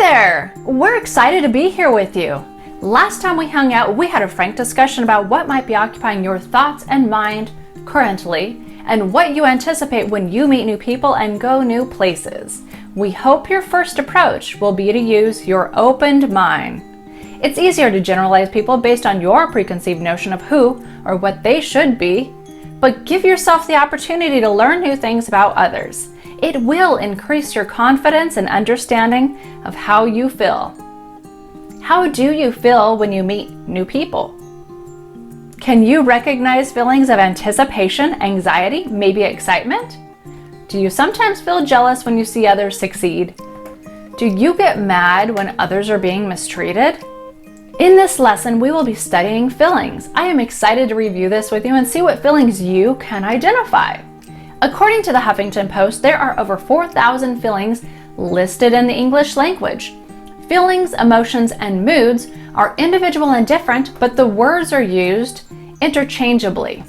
there! We're excited to be here with you. Last time we hung out, we had a frank discussion about what might be occupying your thoughts and mind currently, and what you anticipate when you meet new people and go new places. We hope your first approach will be to use your opened mind. It's easier to generalize people based on your preconceived notion of who or what they should be, but give yourself the opportunity to learn new things about others. It will increase your confidence and understanding of how you feel. How do you feel when you meet new people? Can you recognize feelings of anticipation, anxiety, maybe excitement? Do you sometimes feel jealous when you see others succeed? Do you get mad when others are being mistreated? In this lesson, we will be studying feelings. I am excited to review this with you and see what feelings you can identify. According to the Huffington Post, there are over 4,000 feelings listed in the English language. Feelings, emotions, and moods are individual and different, but the words are used interchangeably.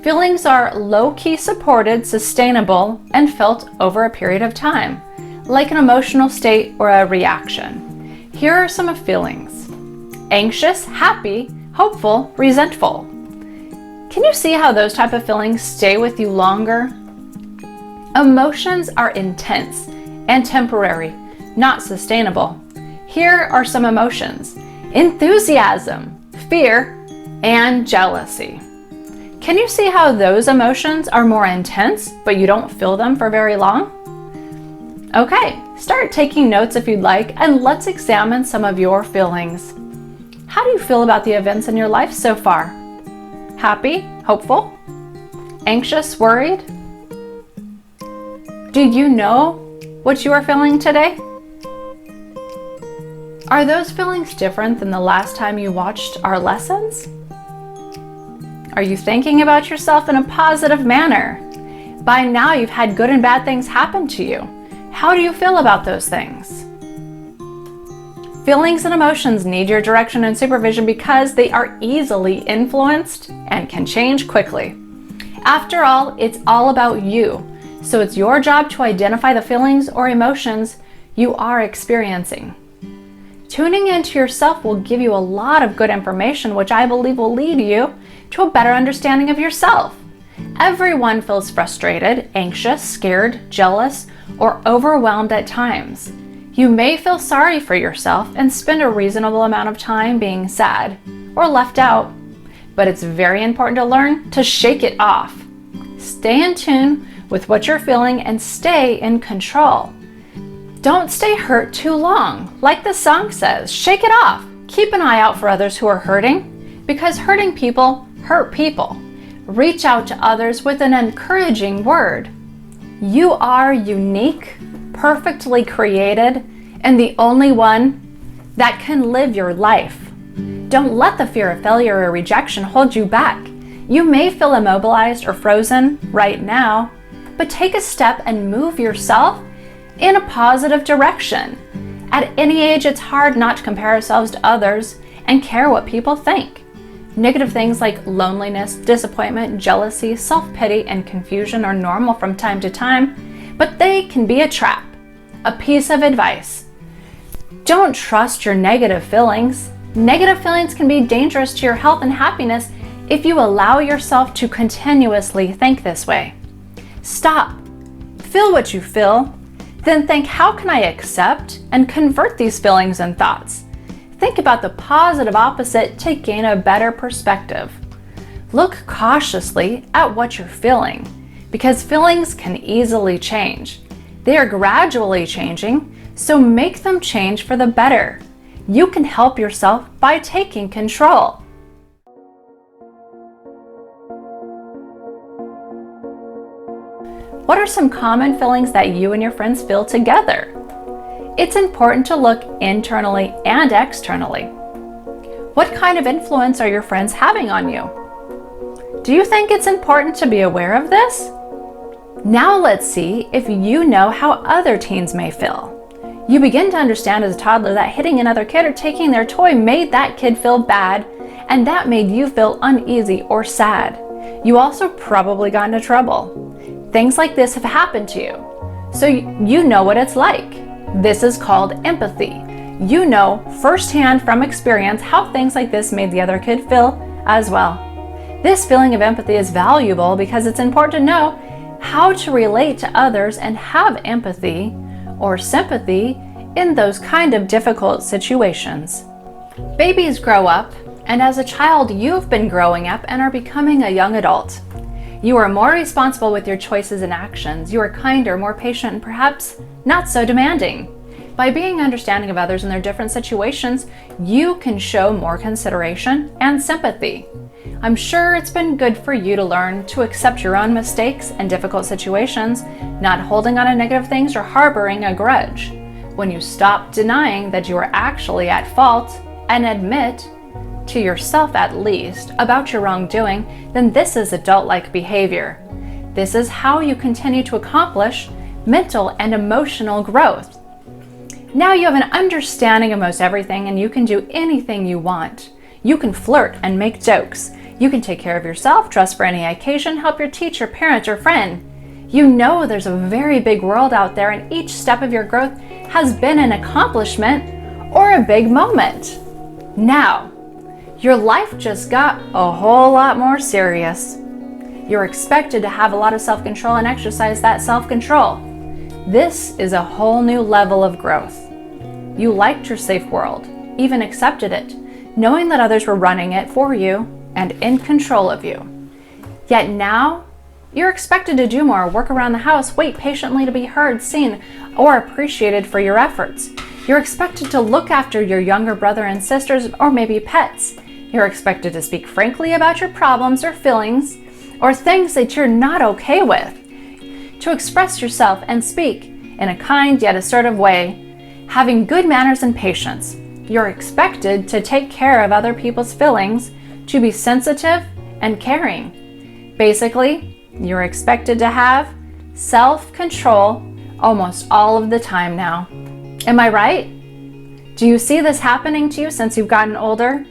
Feelings are low-key supported, sustainable, and felt over a period of time, like an emotional state or a reaction. Here are some of feelings: anxious, happy, hopeful, resentful. Can you see how those type of feelings stay with you longer? Emotions are intense and temporary, not sustainable. Here are some emotions: enthusiasm, fear, and jealousy. Can you see how those emotions are more intense, but you don't feel them for very long? Okay, start taking notes if you'd like, and let's examine some of your feelings. How do you feel about the events in your life so far? Happy, hopeful, anxious, worried? Do you know what you are feeling today? Are those feelings different than the last time you watched our lessons? Are you thinking about yourself in a positive manner? By now you've had good and bad things happen to you. How do you feel about those things? Feelings and emotions need your direction and supervision because they are easily influenced and can change quickly. After all, it's all about you, so it's your job to identify the feelings or emotions you are experiencing. Tuning into yourself will give you a lot of good information, which I believe will lead you to a better understanding of yourself. Everyone feels frustrated, anxious, scared, jealous, or overwhelmed at times. You may feel sorry for yourself and spend a reasonable amount of time being sad or left out, but it's very important to learn to shake it off. Stay in tune with what you're feeling and stay in control. Don't stay hurt too long. Like the song says, shake it off. Keep an eye out for others who are hurting, because hurting people hurt people. Reach out to others with an encouraging word. You are unique, perfectly created, and the only one that can live your life. Don't let the fear of failure or rejection hold you back. You may feel immobilized or frozen right now, but take a step and move yourself in a positive direction. At any age, it's hard not to compare ourselves to others and care what people think. Negative things like loneliness, disappointment, jealousy, self-pity, and confusion are normal from time to time, but they can be a trap. A piece of advice: don't trust your negative feelings. Negative feelings can be dangerous to your health and happiness if you allow yourself to continuously think this way. Stop. Feel what you feel. Then think, how can I accept and convert these feelings and thoughts? Think about the positive opposite to gain a better perspective. Look cautiously at what you're feeling, because feelings can easily change. They are gradually changing, so make them change for the better. You can help yourself by taking control. What are some common feelings that you and your friends feel together? It's important to look internally and externally. What kind of influence are your friends having on you? Do you think it's important to be aware of this? Now let's see if you know how other teens may feel. You begin to understand as a toddler that hitting another kid or taking their toy made that kid feel bad, and that made you feel uneasy or sad. You also probably got into trouble. Things like this have happened to you, so you know what it's like. This is called empathy. You know firsthand from experience how things like this made the other kid feel as well. This feeling of empathy is valuable because it's important to know how to relate to others and have empathy or sympathy in those kind of difficult situations. Babies grow up, and as a child, you've been growing up and are becoming a young adult. You are more responsible with your choices and actions. You are kinder, more patient, and perhaps not so demanding. By being understanding of others in their different situations, you can show more consideration and sympathy. I'm sure it's been good for you to learn to accept your own mistakes and difficult situations, not holding on to negative things or harboring a grudge. When you stop denying that you are actually at fault and admit, to yourself at least, about your wrongdoing, then this is adult-like behavior. This is how you continue to accomplish mental and emotional growth. Now you have an understanding of most everything, and you can do anything you want. You can flirt and make jokes. You can take care of yourself, dress for any occasion, help your teacher, parent, or friend. You know there's a very big world out there, and each step of your growth has been an accomplishment or a big moment. Now, your life just got a whole lot more serious. You're expected to have a lot of self-control and exercise that self-control. This is a whole new level of growth. You liked your safe world, even accepted it, knowing that others were running it for you and in control of you. Yet now, you're expected to do more, work around the house, wait patiently to be heard, seen, or appreciated for your efforts. You're expected to look after your younger brother and sisters, or maybe pets. You're expected to speak frankly about your problems or feelings, or things that you're not okay with. To express yourself and speak in a kind yet assertive way, having good manners and patience. You're expected to take care of other people's feelings, to be sensitive and caring. Basically, you're expected to have self-control almost all of the time now. Am I right? Do you see this happening to you since you've gotten older?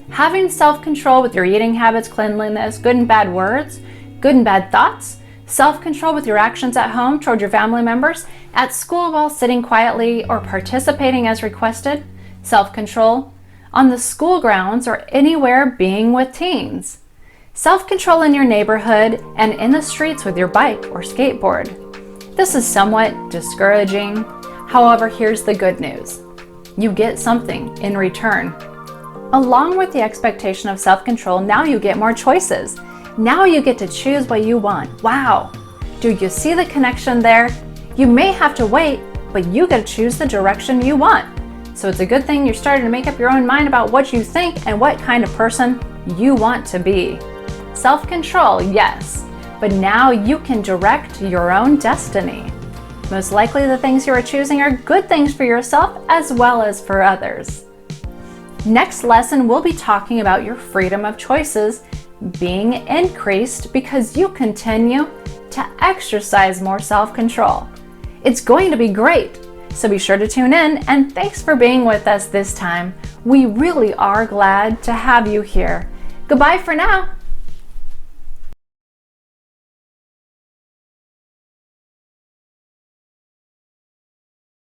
Having self-control with your eating habits, cleanliness, good and bad words, good and bad thoughts, self-control with your actions at home toward your family members, at school while sitting quietly or participating as requested, self-control on the school grounds or anywhere being with teens, self-control in your neighborhood and in the streets with your bike or skateboard. This is somewhat discouraging. However, here's the good news. You get something in return. Along with the expectation of self-control, now you get more choices. Now you get to choose what you want. Wow! Do you see the connection there? You may have to wait, but you get to choose the direction you want. So it's a good thing you're starting to make up your own mind about what you think and what kind of person you want to be. Self-control, yes, but now you can direct your own destiny. Most likely the things you are choosing are good things for yourself as well as for others. Next lesson, we'll be talking about your freedom of choices being increased because you continue to exercise more self-control. It's going to be great, so be sure to tune in, and thanks for being with us this time. We really are glad to have you here. Goodbye for now.